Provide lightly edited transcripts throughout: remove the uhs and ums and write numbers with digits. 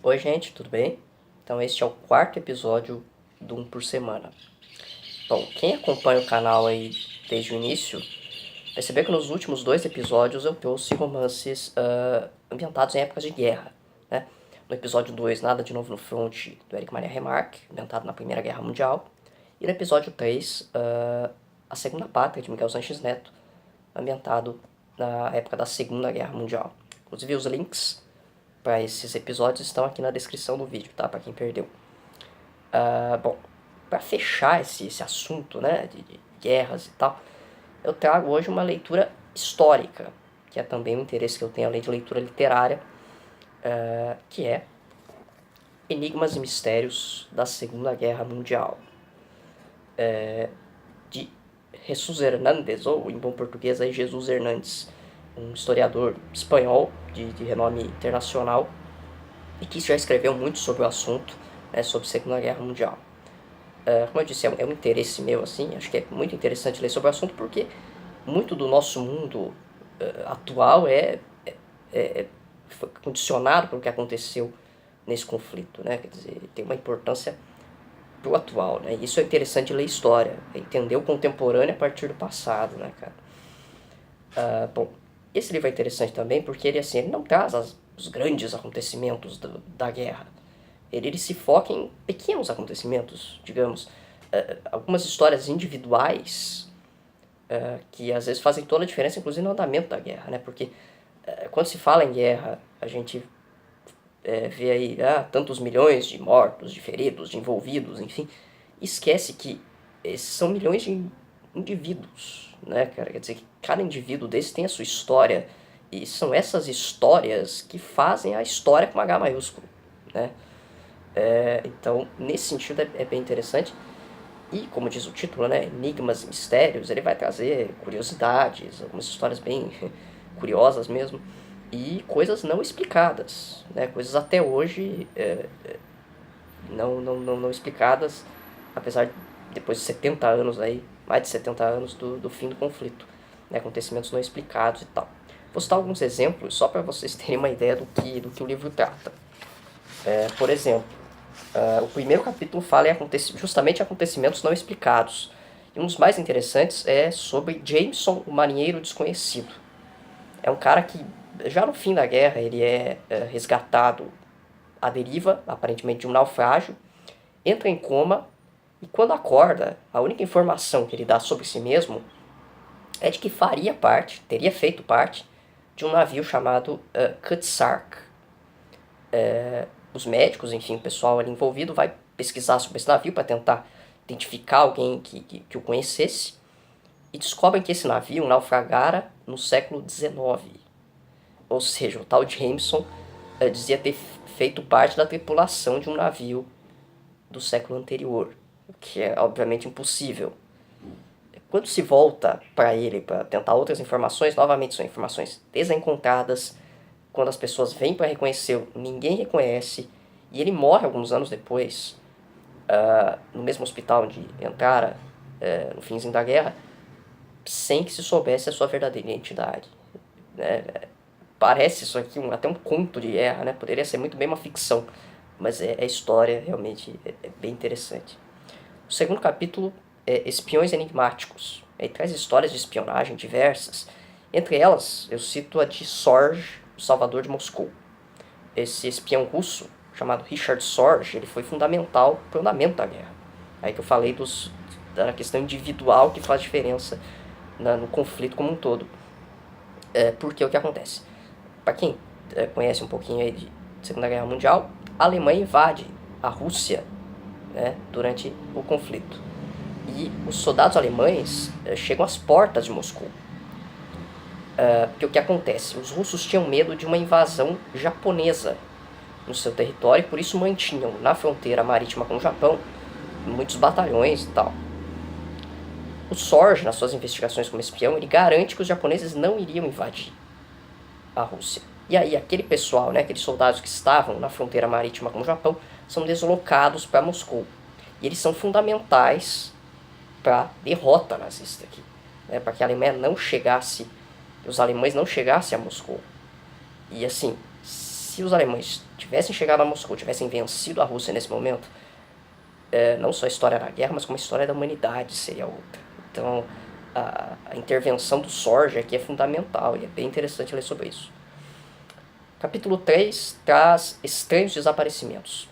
Oi, gente, tudo bem? Então, este é o quarto episódio do Um por Semana. Bom, quem acompanha o canal aí desde o início, percebeu que nos últimos dois episódios eu trouxe romances ambientados em épocas de guerra, né? No episódio 2, Nada de Novo no Front, do Éric Maria Remarque, ambientado na Primeira Guerra Mundial. E no episódio 3, A Segunda Pátria, de Miguel Sanches Neto, ambientado na época da Segunda Guerra Mundial. Inclusive os links para esses episódios estão aqui na descrição do vídeo, tá? Para quem perdeu. Bom, para fechar esse assunto, né, de guerras e tal, eu trago hoje uma leitura histórica, que é também um interesse que eu tenho além de leitura literária, que é Enigmas e Mistérios da Segunda Guerra Mundial, de Jesus Hernández, ou em bom português aí, Jesus Hernandes, um historiador espanhol de renome internacional e que já escreveu muito sobre o assunto, né, sobre a Segunda Guerra Mundial. Como eu disse, é um interesse meu, assim, acho que é muito interessante ler sobre o assunto porque muito do nosso mundo atual foi condicionado pelo que aconteceu nesse conflito, né? Quer dizer, tem uma importância pro atual, né? Isso é interessante ler história, é entender o contemporâneo a partir do passado, né, cara? Bom, esse livro é interessante também porque ele não traz os grandes acontecimentos da guerra. Ele se foca em pequenos acontecimentos, digamos, algumas histórias individuais que às vezes fazem toda a diferença, inclusive no andamento da guerra, né? Porque quando se fala em guerra, a gente vê aí tantos milhões de mortos, de feridos, de envolvidos, enfim, esquece que esses são milhões de indivíduos, né, cara? Quer dizer que cada indivíduo desse tem a sua história e são essas histórias que fazem a história com H maiúsculo, né? Então, nesse sentido é bem interessante. E, como diz o título, né, Enigmas e Mistérios, ele vai trazer curiosidades, algumas histórias bem curiosas mesmo, e coisas não explicadas, né, coisas até hoje não explicadas, apesar de depois de 70 anos aí, mais de 70 anos do fim do conflito, né, acontecimentos não explicados e tal. Vou citar alguns exemplos só para vocês terem uma ideia do que o livro trata. Por exemplo, o primeiro capítulo fala justamente acontecimentos não explicados. E um dos mais interessantes é sobre Jameson, o marinheiro desconhecido. É um cara que, já no fim da guerra, ele é resgatado à deriva, aparentemente de um naufrágio, entra em coma e quando acorda, a única informação que ele dá sobre si mesmo é de que teria feito parte, de um navio chamado Kutsark. Os médicos, enfim, o pessoal ali envolvido vai pesquisar sobre esse navio para tentar identificar alguém que o conhecesse e descobrem que esse navio naufragara no século XIX. Ou seja, o tal Jameson dizia ter feito parte da tripulação de um navio do século anterior, o que é obviamente impossível. Quando se volta para ele para tentar outras informações, novamente são informações desencontradas. Quando as pessoas vêm para reconhecê-lo, ninguém reconhece. E ele morre alguns anos depois, no mesmo hospital onde entrara no finzinho da guerra, sem que se soubesse a sua verdadeira identidade. Né? Parece isso aqui até um conto de guerra, né? Poderia ser muito bem uma ficção, mas é história, realmente é bem interessante. O segundo capítulo é Espiões Enigmáticos. Ele traz histórias de espionagem diversas. Entre elas, eu cito a de Sorge, o Salvador de Moscou. Esse espião russo, chamado Richard Sorge, ele foi fundamental para o andamento da guerra. Aí que eu falei da questão individual que faz diferença no conflito como um todo. Porque o que acontece? Para quem conhece um pouquinho aí de Segunda Guerra Mundial, a Alemanha invade a Rússia, né, durante o conflito. E os soldados alemães chegam às portas de Moscou. Porque o que acontece? Os russos tinham medo de uma invasão japonesa no seu território e por isso mantinham na fronteira marítima com o Japão muitos batalhões e tal. O Sorge, nas suas investigações como espião, ele garante que os japoneses não iriam invadir a Rússia. E aí aquele pessoal, né, aqueles soldados que estavam na fronteira marítima com o Japão, são deslocados para Moscou. E eles são fundamentais para a derrota nazista aqui, né, para que a Alemanha não chegasse, os alemães não chegassem a Moscou. E assim, se os alemães tivessem chegado a Moscou, tivessem vencido a Rússia nesse momento, não só a história da guerra, mas como a história da humanidade seria outra. Então, a intervenção do Sorge aqui é fundamental e é bem interessante ler sobre isso. Capítulo 3 traz estranhos desaparecimentos.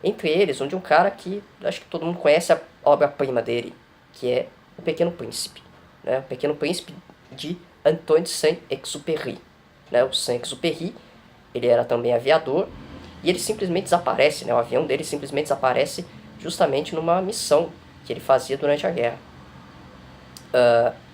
Entre eles, um de um cara que acho que todo mundo conhece a obra-prima dele, que é O Pequeno Príncipe. Né? O Pequeno Príncipe de Antoine de Saint-Exupéry. Né? O Saint-Exupéry, ele era também aviador, e ele simplesmente desaparece, né? O avião dele simplesmente desaparece justamente numa missão que ele fazia durante a guerra.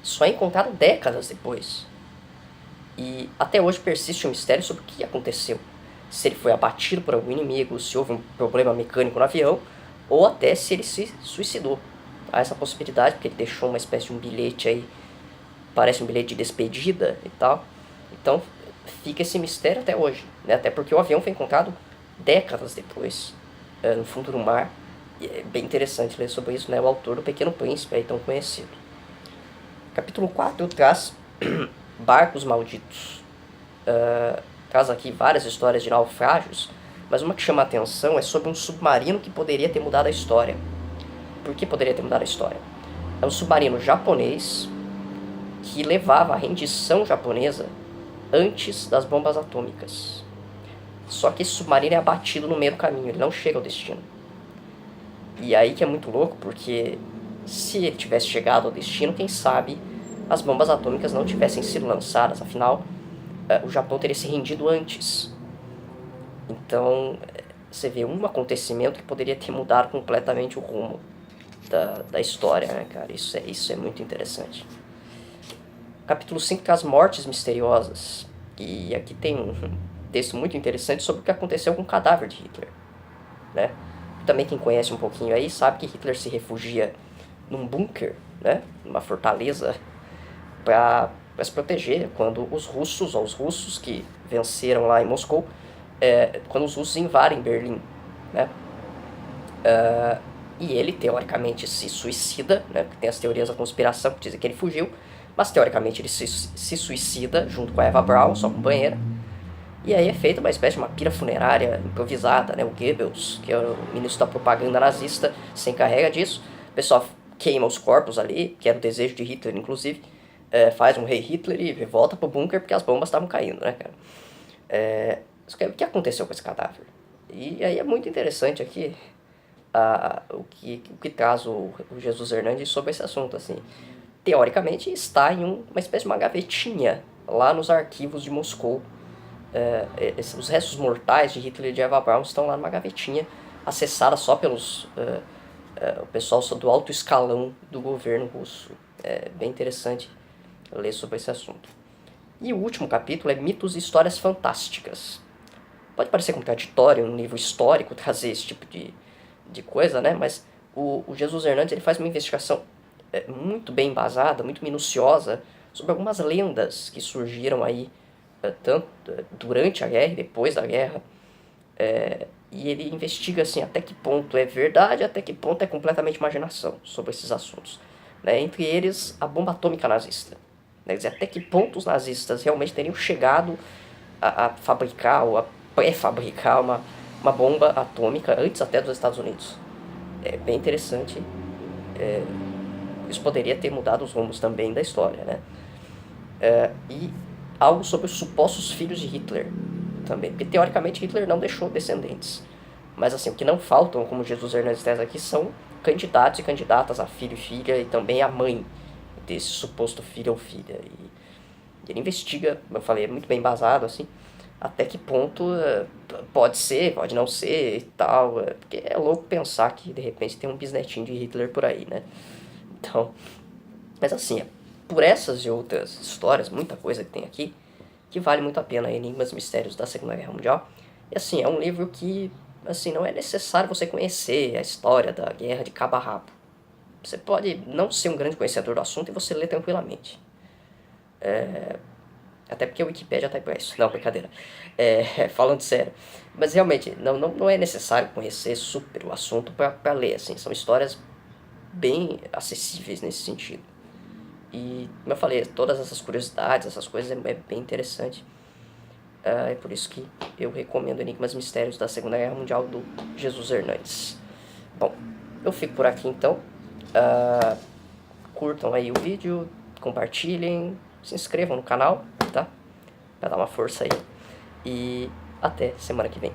Só é encontrado décadas depois. E até hoje persiste um mistério sobre o que aconteceu. Se ele foi abatido por algum inimigo, se houve um problema mecânico no avião, ou até se ele se suicidou. Há essa possibilidade, porque ele deixou uma espécie de um bilhete aí, parece um bilhete de despedida e tal. Então fica esse mistério até hoje, né? Até porque o avião foi encontrado décadas depois, no fundo do mar. E é bem interessante ler sobre isso, né? O autor do Pequeno Príncipe, aí tão conhecido. Capítulo 4 traz Barcos Malditos. Traz aqui várias histórias de naufrágios, mas uma que chama a atenção é sobre um submarino que poderia ter mudado a história. Por que poderia ter mudado a história? É um submarino japonês que levava a rendição japonesa antes das bombas atômicas. Só que esse submarino é abatido no meio do caminho, ele não chega ao destino. E aí que é muito louco, porque se ele tivesse chegado ao destino, quem sabe as bombas atômicas não tivessem sido lançadas, afinal o Japão teria se rendido antes. Então você vê um acontecimento que poderia ter mudado completamente o rumo da história, né, cara? Isso é muito interessante. Capítulo 5 traz Mortes Misteriosas. E aqui tem um texto muito interessante sobre o que aconteceu com o cadáver de Hitler, né? Também quem conhece um pouquinho aí sabe que Hitler se refugia num bunker, né? Numa fortaleza, para se proteger quando os russos que venceram lá em Moscou, quando os russos invadem Berlim, né? E ele, teoricamente, se suicida, né? Porque tem as teorias da conspiração que dizem que ele fugiu, mas teoricamente ele se suicida junto com a Eva Braun, sua companheira. E aí é feita uma espécie de uma pira funerária improvisada, né? O Goebbels, que é o ministro da propaganda nazista, se encarrega disso. O pessoal queima os corpos ali, que era o desejo de Hitler, inclusive. Faz um rei Hitler e volta pro bunker porque as bombas estavam caindo, né, cara? O que aconteceu com esse cadáver? E aí é muito interessante aqui o que traz o Jesus Hernandes sobre esse assunto, assim. Teoricamente está em uma espécie de uma gavetinha lá nos arquivos de Moscou. Os restos mortais de Hitler e de Eva Braun estão lá numa gavetinha, acessada só pelos o pessoal do alto escalão do governo russo. É bem interessante ler sobre esse assunto. E o último capítulo é Mitos e Histórias Fantásticas. Pode parecer contraditório um livro histórico trazer esse tipo de coisa, né? Mas o Jesus Hernandes ele faz uma investigação muito bem embasada, muito minuciosa, sobre algumas lendas que surgiram aí tanto durante a guerra e depois da guerra. E ele investiga assim, até que ponto é verdade, até que ponto é completamente imaginação sobre esses assuntos. Né? Entre eles, a bomba atômica nazista. Quer dizer, até que ponto os nazistas realmente teriam chegado a fabricar ou a pré-fabricar uma bomba atômica antes até dos Estados Unidos. É bem interessante. Isso poderia ter mudado os rumos também da história, né? E algo sobre os supostos filhos de Hitler também, porque teoricamente Hitler não deixou descendentes. Mas assim, o que não faltam, como Jesus Hernandes traz aqui, são candidatos e candidatas a filho e filha e também a mãe desse suposto filho ou filha. E ele investiga, como eu falei, é muito bem embasado, assim, até que ponto pode ser, pode não ser e tal, porque é louco pensar que de repente tem um bisnetinho de Hitler por aí, né? Então, mas assim, por essas e outras histórias, muita coisa que tem aqui, que vale muito a pena, Enigmas e Mistérios da Segunda Guerra Mundial. E assim, é um livro que, assim, não é necessário você conhecer a história da guerra de cabo a rabo. Você pode não ser um grande conhecedor do assunto e você lê tranquilamente. Até porque a Wikipédia tá aí pra isso. Não, brincadeira. Falando sério. Mas realmente, não é necessário conhecer super o assunto pra ler, assim. São histórias bem acessíveis nesse sentido. E, como eu falei, todas essas curiosidades, essas coisas é bem interessante. É por isso que eu recomendo Enigmas Mistérios da Segunda Guerra Mundial, do Jesus Hernandes. Bom, eu fico por aqui então. Curtam aí o vídeo, compartilhem, se inscrevam no canal, tá? Pra dar uma força aí. E até semana que vem.